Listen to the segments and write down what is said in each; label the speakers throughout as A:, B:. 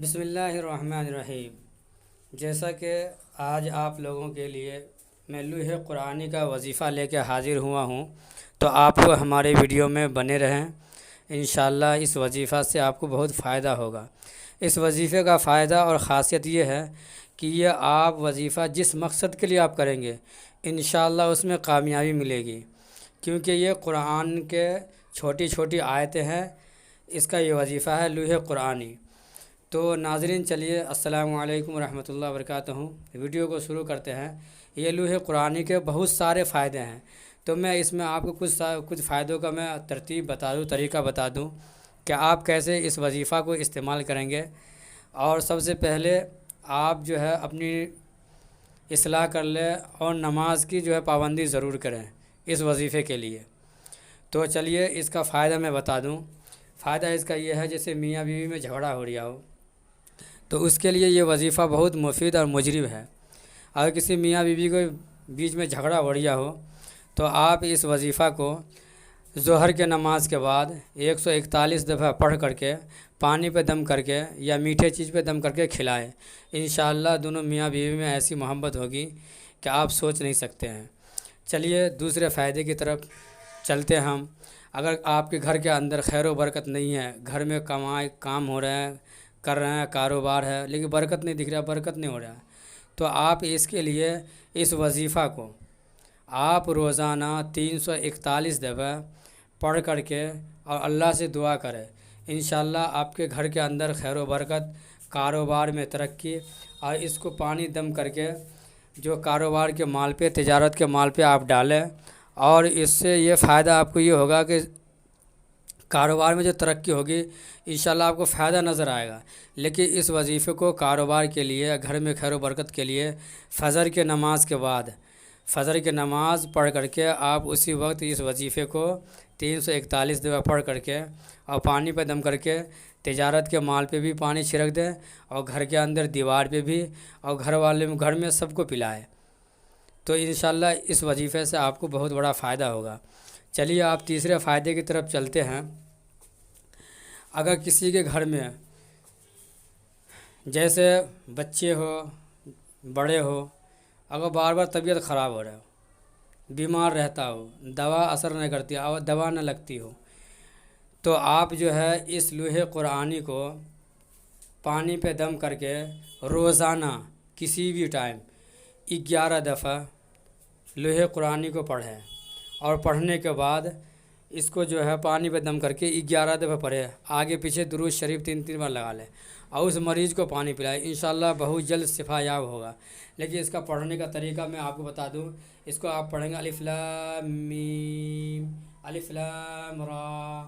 A: بسم اللہ الرحمن الرحیم۔ جیسا کہ آج آپ لوگوں کے لیے میں لوح قرآنی کا وظیفہ لے کے حاضر ہوا ہوں، تو آپ کو ہمارے ویڈیو میں بنے رہیں۔ انشاءاللہ اس وظیفہ سے آپ کو بہت فائدہ ہوگا۔ اس وظیفے کا فائدہ اور خاصیت یہ ہے کہ یہ آپ وظیفہ جس مقصد کے لیے آپ کریں گے انشاءاللہ اس میں کامیابی ملے گی، کیونکہ یہ قرآن کے چھوٹی چھوٹی آیتیں ہیں۔ اس کا یہ وظیفہ ہے لوح قرآنی۔ تو ناظرین چلیے، السلام علیکم ورحمۃ اللہ وبرکاتہ۔ ویڈیو کو شروع کرتے ہیں۔ یہ لوح قرآنی کے بہت سارے فائدے ہیں، تو میں اس میں آپ کو کچھ فائدوں کا میں ترتیب بتا دوں، طریقہ بتا دوں کہ آپ کیسے اس وظیفہ کو استعمال کریں گے۔ اور سب سے پہلے آپ جو ہے اپنی اصلاح کر لیں اور نماز کی جو ہے پابندی ضرور کریں اس وظیفے کے لیے۔ تو چلیے اس کا فائدہ میں بتا دوں۔ فائدہ اس کا یہ ہے، جیسے میاں بیوی میں جھگڑا ہو رہا ہو تو اس کے لیے یہ وظیفہ بہت مفید اور مجرب ہے۔ اگر کسی میاں بیوی کو بیچ میں جھگڑا ہو رہا ہو تو آپ اس وظیفہ کو ظہر کے نماز کے بعد 141 دفعہ پڑھ کر کے پانی پہ دم کر کے یا میٹھے چیز پہ دم کر کے کھلائیں۔ انشاءاللہ دونوں میاں بیوی میں ایسی محبت ہوگی کہ آپ سوچ نہیں سکتے ہیں۔ چلیے دوسرے فائدے کی طرف چلتے ہیں ہم۔ اگر آپ کے گھر کے اندر خیر و برکت نہیں ہے، گھر میں کام ہو رہے ہیں، کر رہے ہیں، کاروبار ہے، لیکن برکت نہیں دکھ رہا، برکت نہیں ہو رہا، تو آپ اس کے لیے اس وظیفہ کو آپ روزانہ 341 دفعہ پڑھ کر کے اور اللہ سے دعا کریں۔ انشاءاللہ آپ کے گھر کے اندر خیر و برکت، کاروبار میں ترقی، اور اس کو پانی دم کر کے جو کاروبار کے مال پہ، تجارت کے مال پہ آپ ڈالیں، اور اس سے یہ فائدہ آپ کو یہ ہوگا کہ کاروبار میں جو ترقی ہوگی انشاءاللہ آپ کو فائدہ نظر آئے گا۔ لیکن اس وظیفے کو کاروبار کے لیے، گھر میں خیر و برکت کے لیے فجر کے نماز کے بعد، فجر کی نماز پڑھ کر کے آپ اسی وقت اس وظیفے کو 341 دفعہ پڑھ کر کے اور پانی پہ دم کر کے تجارت کے مال پہ بھی پانی چھڑک دیں، اور گھر کے اندر دیوار پہ بھی، اور گھر میں سب کو پلائیں، تو انشاءاللہ اس وظیفے سے آپ کو بہت بڑا فائدہ ہوگا۔ چلیے آپ تیسرے فائدے کی طرف چلتے ہیں۔ اگر کسی کے گھر میں جیسے بچے ہو، بڑے ہو، اگر بار بار طبیعت خراب ہو رہا ہو، بیمار رہتا ہو، دوا اثر نہیں کرتی اور دوا نہ لگتی ہو، تو آپ جو ہے اس لوح قرآنی کو پانی پہ دم کر کے روزانہ کسی بھی ٹائم 11 دفعہ لوح قرآنی کو پڑھیں، اور پڑھنے کے بعد اس کو جو ہے پانی پہ دم کر کے 11 دفعہ پڑھیں، آگے پیچھے درود شریف 3 بار لگا لیں، اور اس مریض کو پانی پلائیں۔ انشاءاللہ بہت جلد شفا یاب ہوگا۔ لیکن اس کا پڑھنے کا طریقہ میں آپ کو بتا دوں۔ اس کو آپ پڑھیں گے الف لام میم، الف لام را،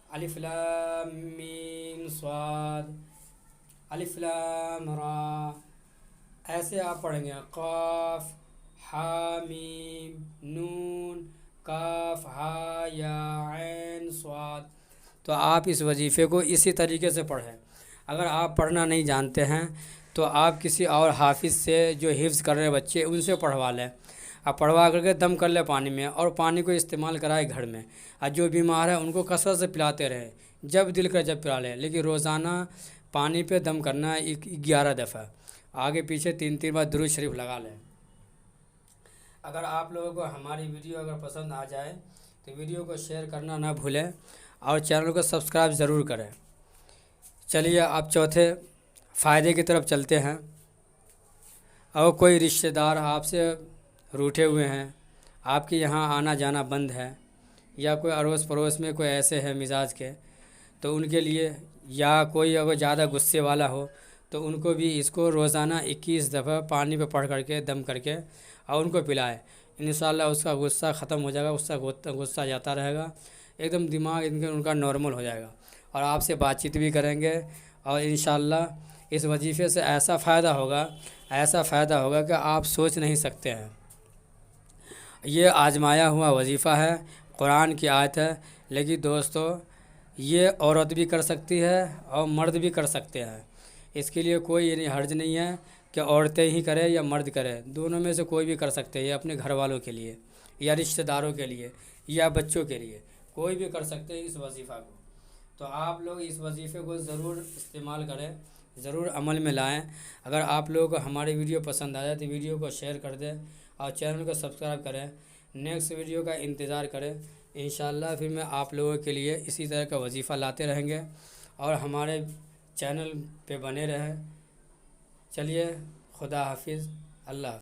A: الف لام میم صاد، الف لام را، ایسے آپ پڑھیں گے۔ قاف ہا میم نون کاف ہا یا عین صاد۔ تو آپ اس وظیفے کو اسی طریقے سے پڑھیں۔ اگر آپ پڑھنا نہیں جانتے ہیں تو آپ کسی اور حافظ سے، جو حفظ کر رہے بچے، ان سے پڑھوا لیں، آپ پڑھوا کر کے دم کر لیں پانی میں، اور پانی کو استعمال کرائے گھر میں، اور جو بیمار ہے ان کو کثرت سے پلاتے رہیں، جب دل کر جب پلا لیں، لیکن روزانہ پانی پہ دم کرنا ہے 11 دفعہ، آگے پیچھے 3 بار درود شریف لگا لیں۔ اگر آپ لوگوں کو ہماری ویڈیو اگر پسند آ جائے تو ویڈیو کو شیئر کرنا نہ بھولیں، اور چینل کو سبسکرائب ضرور کریں۔ چلیے آپ چوتھے فائدے کی طرف چلتے ہیں۔ اور کوئی رشتہ دار آپ سے روٹھے ہوئے ہیں، آپ کے یہاں آنا جانا بند ہے، یا کوئی اڑوس پڑوس میں کوئی ایسے ہیں مزاج کے، تو ان کے لیے، یا کوئی اگر زیادہ غصے والا ہو تو ان کو بھی اس کو روزانہ 21 دفعہ پانی پہ پڑھ کر کے دم کر کے اور ان کو پلائے۔ انشاءاللہ اس کا غصہ ختم ہو جائے گا، اس کا غصہ جاتا رہے گا، ایک دم دماغ ان کا نارمل ہو جائے گا، اور آپ سے بات چیت بھی کریں گے، اور انشاءاللہ اس وظیفے سے ایسا فائدہ ہوگا کہ آپ سوچ نہیں سکتے ہیں۔ یہ آزمایا ہوا وظیفہ ہے، قرآن کی آیت ہے، لیکن دوستو یہ عورت بھی کر سکتی ہے اور مرد بھی کر سکتے ہیں۔ اس کے لیے کوئی حرج نہیں ہے کہ عورتیں ہی کریں یا مرد کریں، دونوں میں سے کوئی بھی کر سکتے ہیں، یہ اپنے گھر والوں کے لیے یا رشتہ داروں کے لیے یا بچوں کے لیے کوئی بھی کر سکتے ہیں اس وظیفہ کو۔ تو آپ لوگ اس وظیفے کو ضرور استعمال کریں، ضرور عمل میں لائیں۔ اگر آپ لوگوں کو ہماری ویڈیو پسند آ جائے تو ویڈیو کو شیئر کر دیں اور چینل کو سبسکرائب کریں۔ نیکسٹ ویڈیو کا انتظار کریں، انشاءاللہ پھر میں آپ لوگوں کے لیے اسی طرح کا وظیفہ لاتے رہیں گے، اور ہمارے چینل پہ بنے رہیں۔ چلیے، خدا حافظ، اللہ حافظ۔